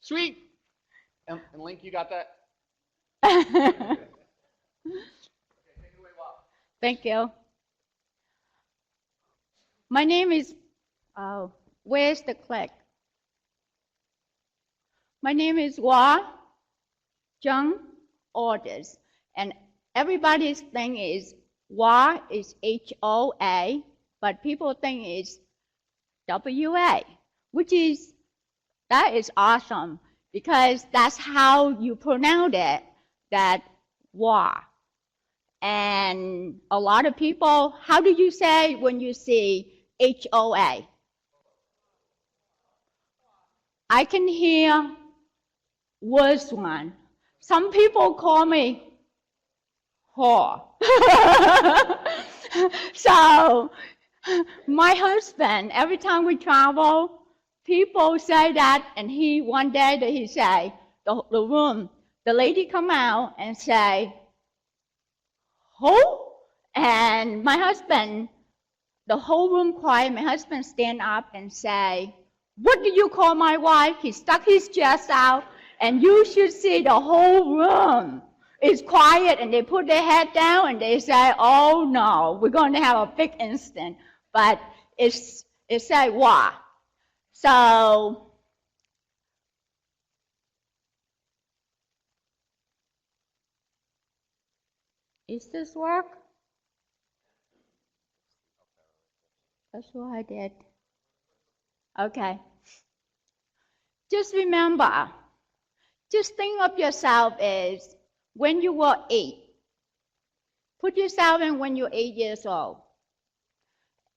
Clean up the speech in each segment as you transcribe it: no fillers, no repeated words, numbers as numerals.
Sweet. And Link, you got that? Thank you. My name is, where's the click? My name is Hoa Chung Aldous, and everybody's thing is Hoa is H-O-A, but people think it's W-A, that is awesome, because that's how you pronounce it, that Hoa. And a lot of people, how do you say when you see H-O-A? I can hear worse one. Some people call me whore. So my husband, every time we travel, people say that, and one day that he say, the lady come out and say, who? And my husband, the whole room quiet, my husband stand up and say, what do you call my wife? He stuck his chest out, and you should see the whole room is quiet, and they put their head down and they say, oh no, we're going to have a big incident. But it said, wow. So is this work? That's what I did. Okay. Just remember, just think of yourself as when you were 8. Put yourself in when you're 8 years old.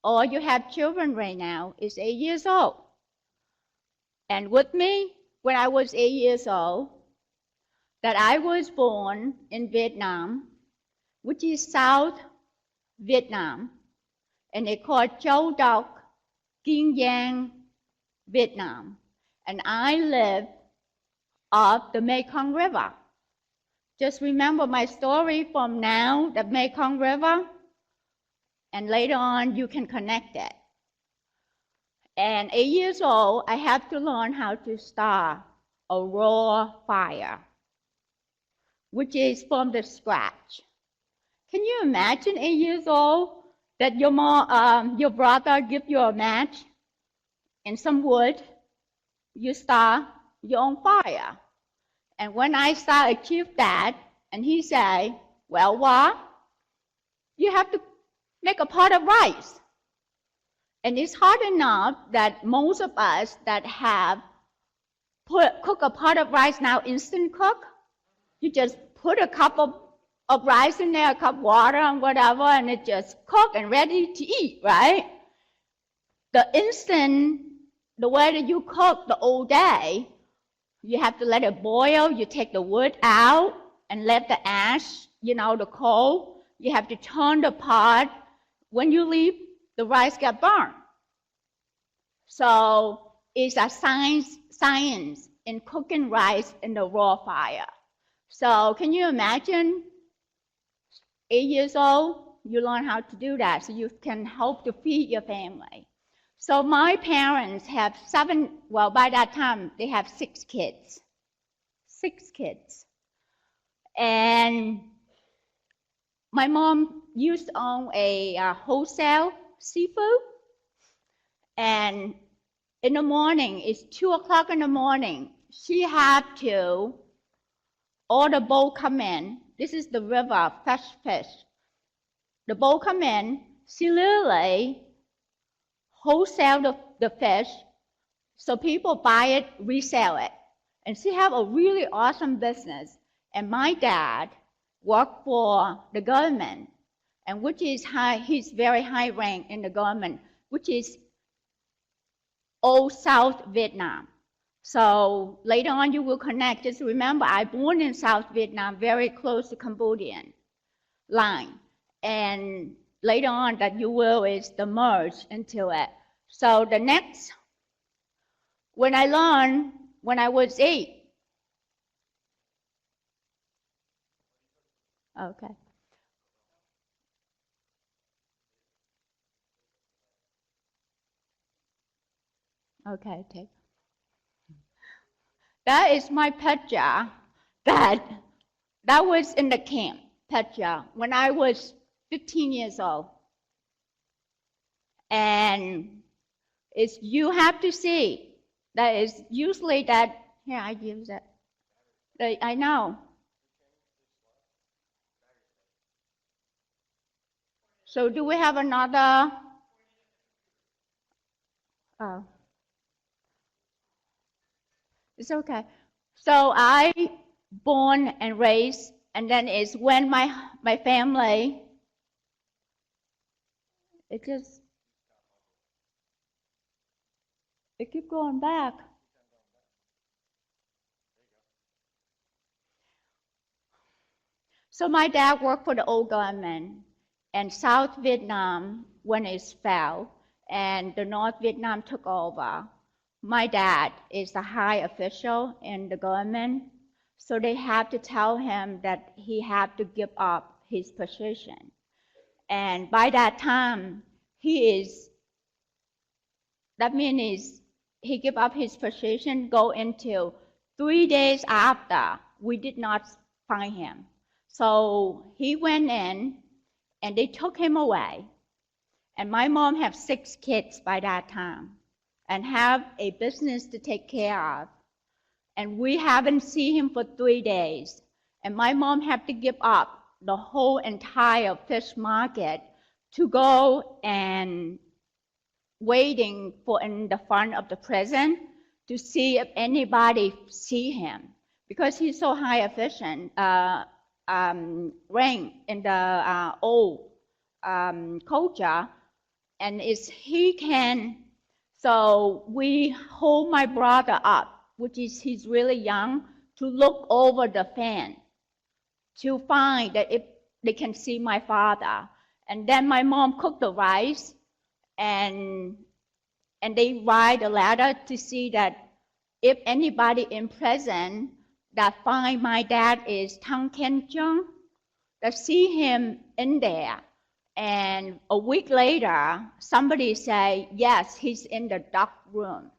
Or you have children right now, is 8 years old. And with me, when I was 8 years old, that I was born in Vietnam, which is South Vietnam, and they call it Châu Đốc, Kiên Giang, Vietnam. And I live off the Mekong River. Just remember my story from now, the Mekong River, and later on you can connect it. And 8 years old, I have to learn how to start a raw fire, which is from the scratch. Can you imagine 8 years old that your brother give you a match and some wood, you start your own fire? And when I start achieve that, and he say, well, what? You have to make a pot of rice. And it's hard enough that most of us that have cook a pot of rice now, instant cook, you just put a cup of rice in there, a cup of water and whatever, and it just cook and ready to eat, right? The instant, the way that you cook the old day, you have to let it boil, you take the wood out and let the ash, the coal, you have to turn the pot. When you leave, the rice get burned. So it's a science in cooking rice in the raw fire. So can you imagine 8 years old, you learn how to do that so you can help to feed your family. So my parents have by that time they have 6 kids. 6 kids. And my mom used to own a wholesale seafood. And in the morning, it's 2 o'clock in the morning, she had to order boat come in. This is the river, fresh fish. The boat come in, she literally wholesale the fish, so people buy it, resell it. And she have a really awesome business. And my dad worked for the government, and which is he's very high rank in the government, which is old South Vietnam. So later on you will connect. Just remember, I born in South Vietnam, very close to Cambodian line. And later on that you will is the merge into it. So the next, when I learned when I was 8. Okay. Okay, take. That is my picture that was in the camp picture when I was 15 years old. And it's, you have to see that is usually that, here I use it. I know. So do we have another? Oh. It's okay. So I born and raised, and then it's when my family, it keep going back. So my dad worked for the old government, and South Vietnam, when it fell, and the North Vietnam took over, my dad is a high official in the government, so they have to tell him that he had to give up his position. And by that time, that means he gave up his position, go into 3 days after, we did not find him. So he went in, and they took him away. And my mom had 6 kids by that time, and have a business to take care of. And we haven't seen him for 3 days. And my mom had to give up the whole entire fish market to go and waiting for in the front of the prison to see if anybody see him, because he's so high efficient, rank in the old culture, and he can. So we hold my brother up, which is he's really young, to look over the fan to find that if they can see my father. And then my mom cooked the rice, and they write a letter to see that if anybody in prison that find my dad is Chung, that see him in there. And a week later, somebody say, yes, he's in the dark room.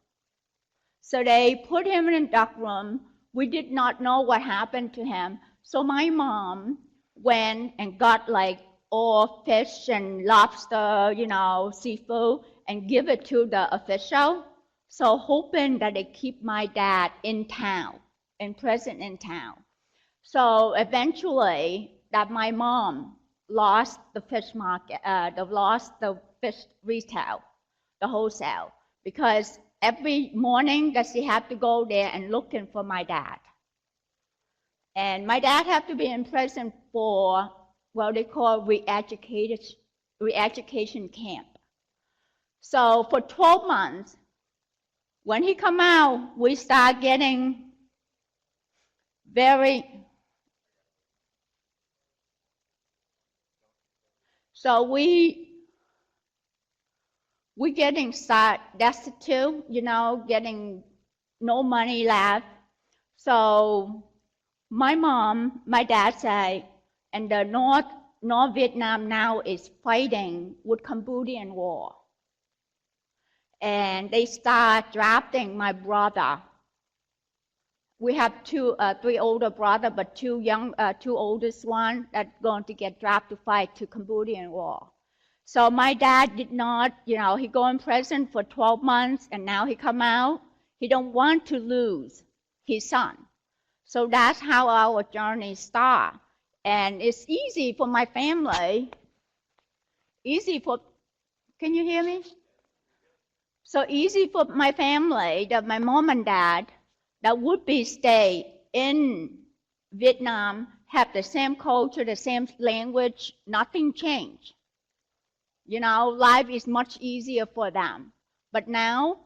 So they put him in the dark room. We did not know what happened to him. So my mom went and got like all fish and lobster, seafood, and give it to the official. So hoping that they keep my dad in town, in prison in town. So eventually that my mom lost the fish market, lost the fish retail, the wholesale, because every morning that she had to go there and looking for my dad. And my dad had to be in prison for what they call re-education camp. So for 12 months, when he come out, we start getting so we getting destitute, getting no money left. So my dad say, and the North Vietnam now is fighting with Cambodian war. And they start drafting my brother. We have 3 older brothers, but 2 oldest one that going to get drafted to fight to Cambodian war. So my dad did not, he go in prison for 12 months, and now he come out. He don't want to lose his son. So that's how our journey start. And it's easy for my family. Can you hear me? So easy for my family that my mom and dad that would be stay in Vietnam, have the same culture, the same language, nothing changed. Life is much easier for them. But now,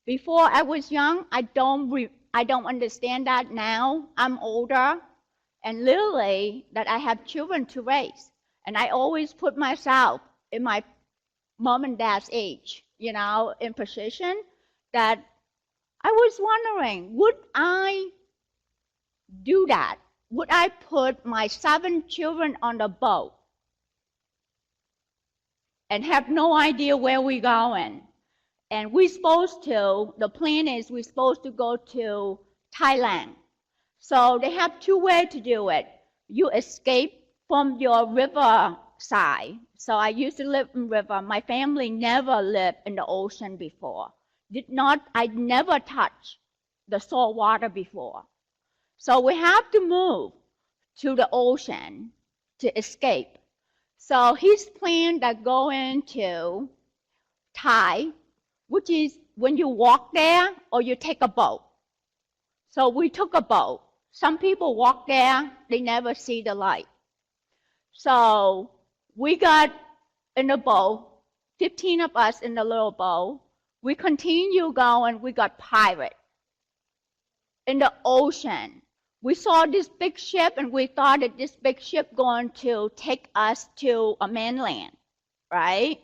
before I was young, I don't understand that now. I'm older, and literally that I have children to raise. And I always put myself in my mom and dad's age, in position that I was wondering, would I do that? Would I put my 7 children on the boat and have no idea where we're going? And the plan is we're supposed to go to Thailand. So they have two ways to do it. You escape from your river side. So I used to live in river. My family never lived in the ocean before. I never touched the salt water before. So we have to move to the ocean to escape. So his plan that go into Thai, which is when you walk there or you take a boat. So we took a boat. Some people walk there, they never see the light. So we got in a boat, 15 of us in the little boat. We continue going, we got pirate in the ocean. We saw this big ship and we thought that this big ship going to take us to a mainland, right?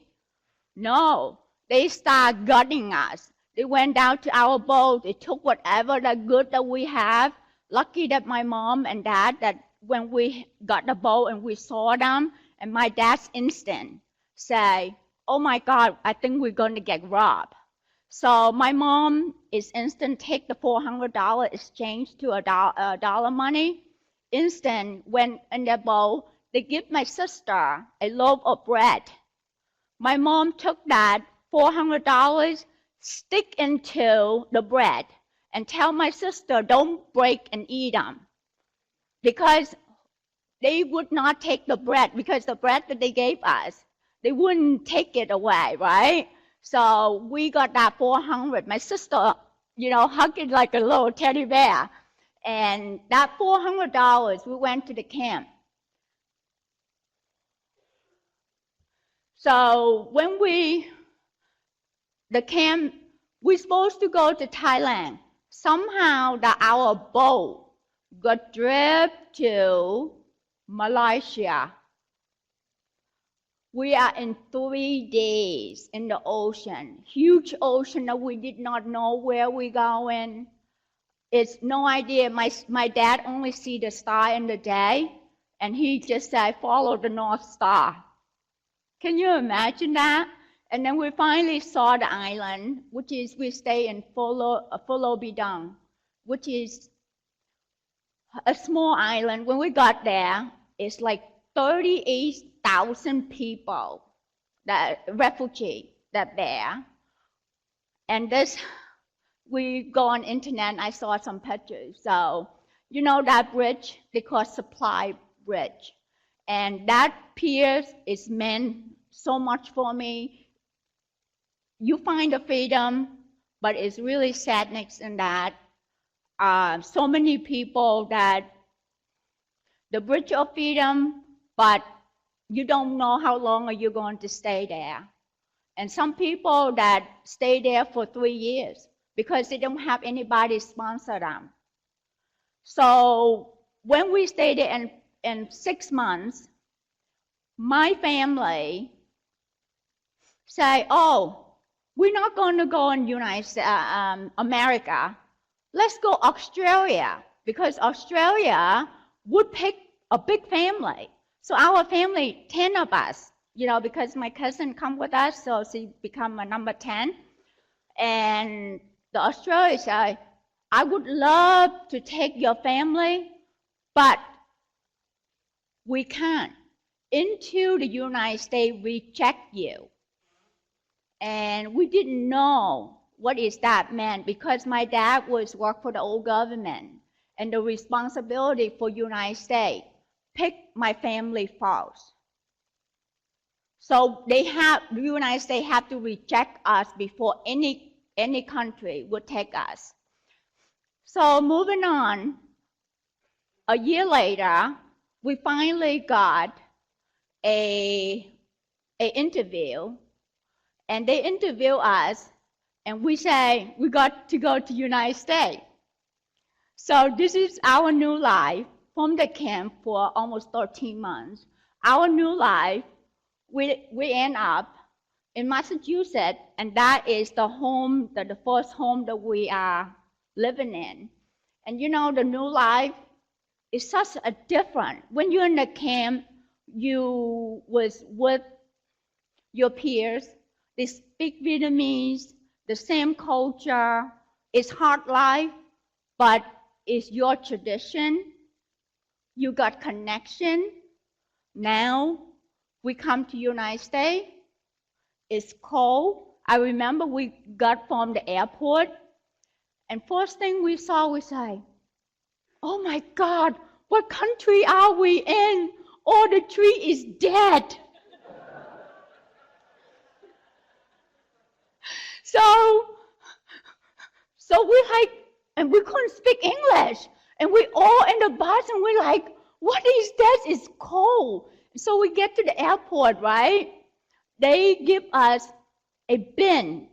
No, they start gutting us. They went down to our boat, they took whatever the good that we have. Lucky that my mom and dad, that when we got the boat and we saw them, and my dad's instant say, oh my God, I think we're going to get robbed. So my mom is instant take the $400 exchange to a dollar money. Instant, when in the boat, they give my sister a loaf of bread. My mom took that $400, stick into the bread, and tell my sister, don't break and eat them. Because they would not take the bread, because the bread that they gave us, they wouldn't take it away, right? So we got that 400. My sister, hugged it like a little teddy bear. And that $400, we went to the camp. So when we're supposed to go to Thailand. Somehow our boat got driven to Malaysia. We are in 3 days in the ocean, huge ocean that we did not know where we're going. It's no idea. My dad only see the star in the day, and he just said, follow the North Star. Can you imagine that? And then we finally saw the island, which is we stay in Pulau Bidang, which is a small island. When we got there, it's like 38,000 people, refugees that there. And we go on internet, I saw some pictures. So, that bridge, they call Supply Bridge. And that pier is meant so much for me. You find the freedom, but it's really sadness in that. So many people that the bridge of freedom, but you don't know how long are you going to stay there. And some people that stay there for 3 years because they don't have anybody sponsor them. So when we stayed there in 6 months, my family say, oh, we're not going to go in America. Let's go Australia, because Australia would pick a big family. So our family, 10 of us, because my cousin come with us, so she become a number 10. And the Australians say, I would love to take your family, but we can't. Into the United States, we check you. And we didn't know what is that meant, because my dad was work for the old government, and the responsibility for United States picked my family first. So the United States have to reject us before any country would take us. So moving on, a year later, we finally got a interview, and they interview us, and we say we got to go to United States. So this is our new life from the camp for almost 13 months. Our new life, we end up in Massachusetts, and that is the first home that we are living in. And the new life is such a different. When you're in the camp, you was with your peers. They speak Vietnamese, the same culture. It's hard life, but is your tradition. You got connection. Now we come to United States. It's cold. I remember we got from the airport, and first thing we saw, we say, "Oh my God, what country are we in? Oh, the tree is dead." So we like, and we couldn't speak English, and we all in the bus, and we're like, "What is this? It's cold." So we get to the airport, right? They give us a bin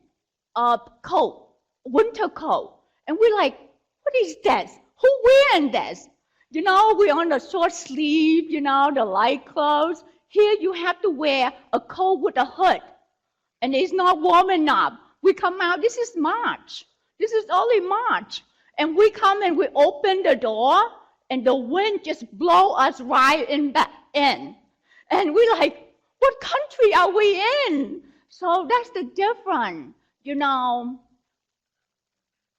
of coat, winter coat, and we're like, "What is this? Who wearing this?" You know, we're on the short sleeve, you know, the light clothes. Here you have to wear a coat with a hood, and it's not warm enough. We come out, this is March. This is only March. And we come and we open the door, and the wind just blow us right in. And we're like, what country are we in? So that's the difference. You know,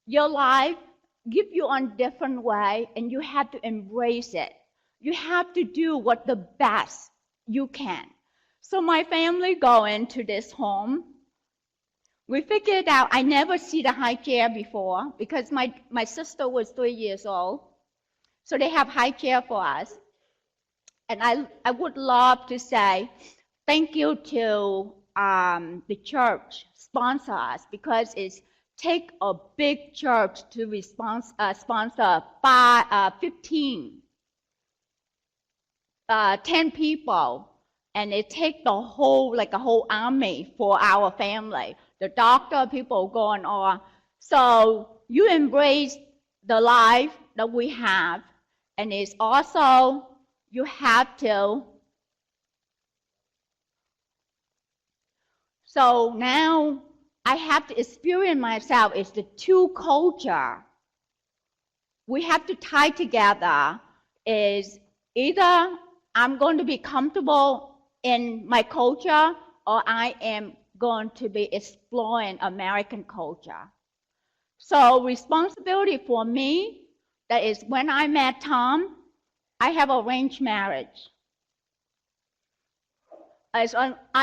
your life give you on different way, and you have to embrace it. You have to do what the best you can. So my family go into this home. We figured out, I never see the high chair before because my sister was 3 years old. So they have high chair for us. And I would love to say thank you to the church sponsor us, because it's take a big church to sponsor 10 people. And it takes the whole, like a whole army for our family. The doctor, people going on. So you embrace the life that we have, and it's also, you have to. So now I have to experience myself as the two culture. We have to tie together is either I'm going to be comfortable in my culture, or I am going to be exploring American culture. So responsibility for me, that is when I met Tom, I have arranged marriage. I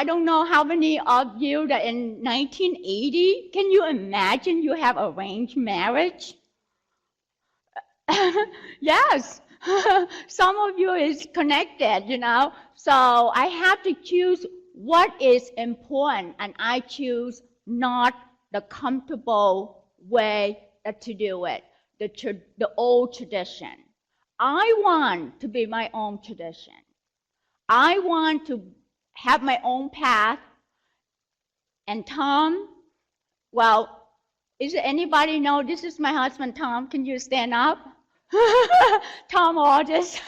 don't know how many of you that in 1980, can you imagine you have arranged marriage? Yes. Some of you is connected, you know. So I have to choose what is important, and I choose not the comfortable way to do it, the old tradition. I want to be my own tradition. I want to have my own path. And Tom, well, is there anybody know this is my husband, Tom? Can you stand up? Tom Aldous.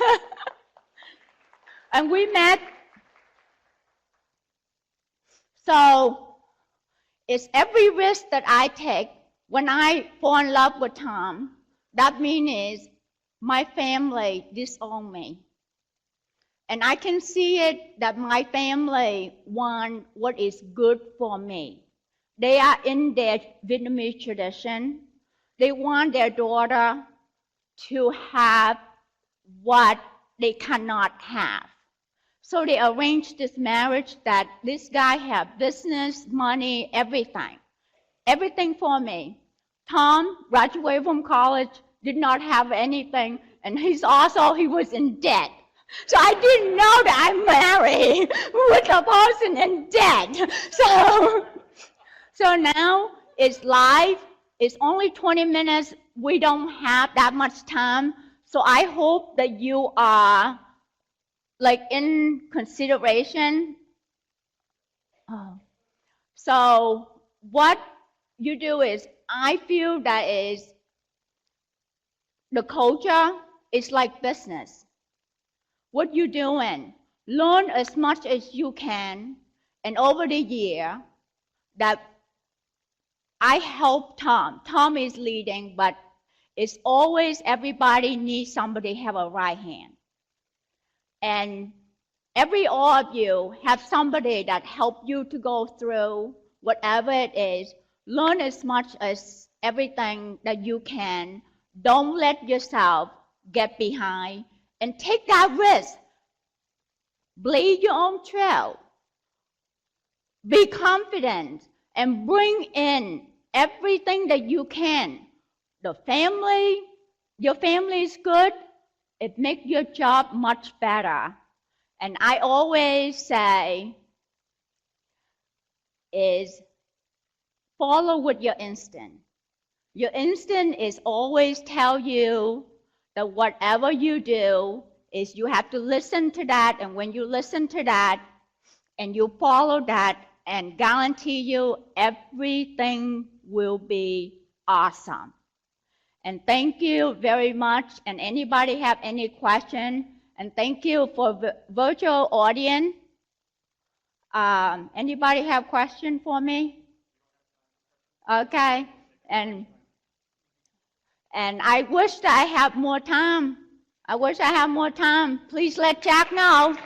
And we met. So it's every risk that I take when I fall in love with Tom, that means is my family disown me. And I can see it that my family want what is good for me. They are in their Vietnamese tradition. They want their daughter to have what they cannot have. So they arranged this marriage that this guy have business, money, everything for me. Tom graduated from college, did not have anything, and he was in debt. So I didn't know that I'm married with a person in debt. So now it's live. It's only 20 minutes. We don't have that much time. So I hope that you are like in consideration. So what you do is, I feel that is the culture is like business. What you doing? Learn as much as you can, and over the year that I help Tom. Tom is leading, but it's always everybody needs somebody have a right hand. And all of you have somebody that help you to go through whatever it is. Learn as much as everything that you can. Don't let yourself get behind and take that risk. Blaze your own trail. Be confident and bring in everything that you can. The family, your family is good. It makes your job much better. And I always say is follow with your instinct. Your instinct is always tell you that whatever you do is you have to listen to that, and when you listen to that and you follow that, and guarantee you everything will be awesome. And thank you very much. And anybody have any question? And thank you for the virtual audience. Anybody have question for me? Okay. And I wish that I have more time. I wish I had more time. Please let Jack know.